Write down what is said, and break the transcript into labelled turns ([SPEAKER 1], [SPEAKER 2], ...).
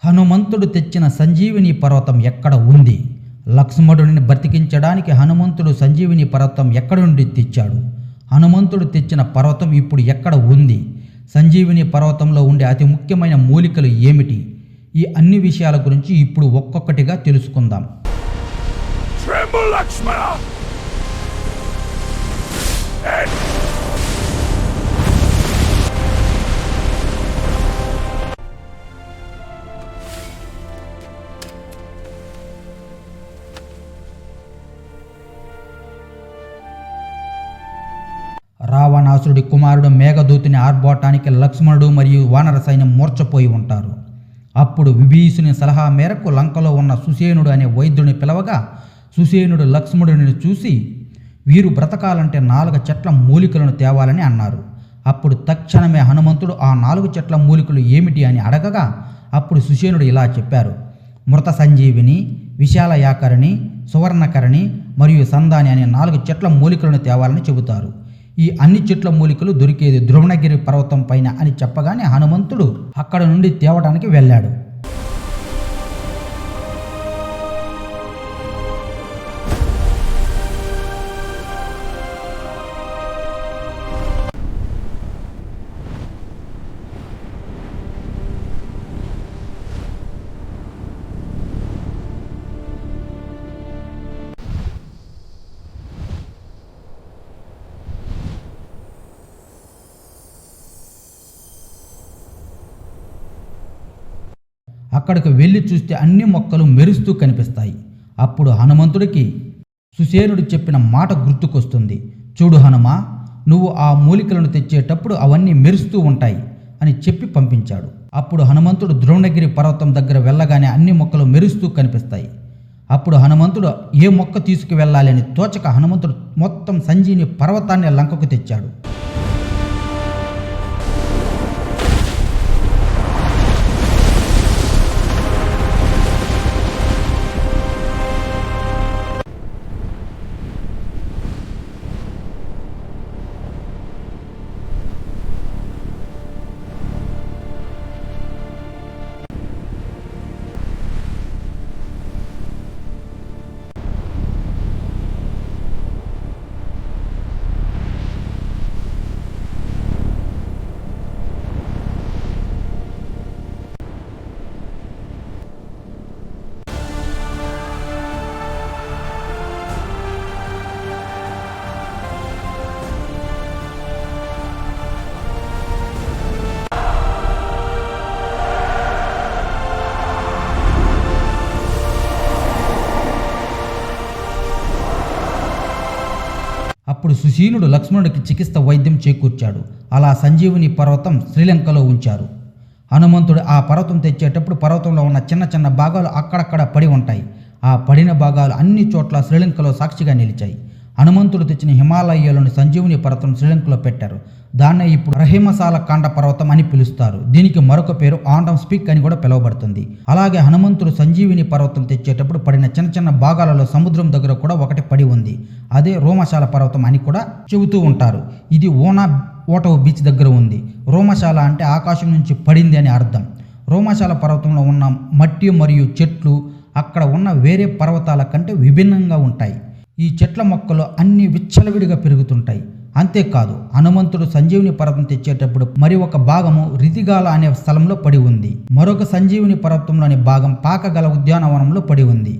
[SPEAKER 1] హనుమంతుడు తెచ్చిన సంజీవిని పర్వతం ఎక్కడ ఉంది? లక్ష్మణుడిని బ్రతికించడానికి హనుమంతుడు సంజీవిని పర్వతం ఎక్కడ నుండి తెచ్చాడు? హనుమంతుడు తెచ్చిన పర్వతం ఇప్పుడు ఎక్కడ ఉంది? సంజీవిని పర్వతంలో ఉండే అతి ముఖ్యమైన మూలికలు ఏమిటి? ఈ అన్ని విషయాల గురించి ఇప్పుడు ఒక్కొక్కటిగా తెలుసుకుందాం. రావణాసురుడి కుమారుడు మేఘదూతుని ఆర్భాటానికి లక్ష్మణుడు మరియు వానర సైన్యం మూర్చపోయి ఉంటారు. అప్పుడు విభీషణుని సలహా మేరకు లంకలో ఉన్న సుసేనుడు అనే వైద్యుడిని పిలవగా సుసేనుడు లక్ష్మణుడిని చూసి వీరు బ్రతకాలంటే 4 చెట్ల మూలికలను తేవాలని అన్నారు. అప్పుడు తక్షణమే హనుమంతుడు ఆ 4 చెట్ల మూలికలు ఏమిటి అని అడగగా అప్పుడు సుసేనుడు ఇలా చెప్పారు: మృత సంజీవిని, విశాల యాకరణి, సువర్ణకరణి మరియు సందాని అనే 4 చెట్ల మూలికలను తేవాలని చెబుతారు. ఈ అన్ని చెట్ల మూలికలు దొరికేది ద్రోణగిరి పర్వతం పైన అని చెప్పగానే హనుమంతుడు అక్కడ నుండి తేవడానికి వెళ్ళాడు. అక్కడికి వెళ్ళి చూస్తే అన్ని మొక్కలు మెరుస్తూ కనిపిస్తాయి. అప్పుడు హనుమంతుడికి సుసేనుడు చెప్పిన మాట గుర్తుకొస్తుంది. చూడు హనుమా, నువ్వు ఆ మూలికలను తెచ్చేటప్పుడు అవన్నీ మెరుస్తూ ఉంటాయి అని చెప్పి పంపించాడు. అప్పుడు హనుమంతుడు ద్రోణగిరి పర్వతం దగ్గర వెళ్ళగానే అన్ని మొక్కలు మెరుస్తూ కనిపిస్తాయి. అప్పుడు హనుమంతుడు ఏ మొక్క తీసుకువెళ్ళాలి అని తోచక హనుమంతుడు మొత్తం సంజీవిని పర్వతాన్ని లంకకు తెచ్చాడు. అప్పుడు సుశీనుడు లక్ష్మణుడికి చికిత్స వైద్యం చేకూర్చాడు. అలా సంజీవిని పర్వతం శ్రీలంకలో ఉంచారు. హనుమంతుడు ఆ పర్వతం తెచ్చేటప్పుడు పర్వతంలో ఉన్న చిన్న చిన్న భాగాలు అక్కడక్కడ పడి ఉంటాయి. ఆ పడిన భాగాలు అన్ని చోట్ల శ్రీలంకలో సాక్షిగా నిలిచాయి. హనుమంతుడు తెచ్చిన హిమాలయాలోని సంజీవిని పర్వతం శ్రీలంకలో పెట్టారు. దాన్నే ఇప్పుడు రహిమసాల కాండ పర్వతం అని పిలుస్తారు. దీనికి మరొక పేరు ఆండమ్ స్పీక్ అని కూడా పిలువబడుతుంది. అలాగే హనుమంతుడు సంజీవిని పర్వతం తెచ్చేటప్పుడు పడిన చిన్న చిన్న భాగాలలో సముద్రం దగ్గర కూడా ఒకటి పడి ఉంది. అదే రోమశాల పర్వతం అని కూడా చెబుతూ ఉంటారు. ఇది ఓటవ్ బీచ్ దగ్గర ఉంది. రోమశాల అంటే ఆకాశం నుంచి పడింది అని అర్థం. రోమశాల పర్వతంలో ఉన్న మట్టి మరియు చెట్లు అక్కడ ఉన్న వేరే పర్వతాల కంటే విభిన్నంగా ఉంటాయి. ఈ చెట్ల మొక్కలు అన్ని విచ్చలవిడిగా పెరుగుతుంటాయి. అంతేకాదు హనుమంతుడు సంజీవిని పర్వతం తెచ్చేటప్పుడు మరి ఒక భాగము రితిగాల అనే స్థలంలో పడి ఉంది. మరొక సంజీవిని పర్వతంలోని భాగం పాకగల ఉద్యానవనంలో పడి ఉంది.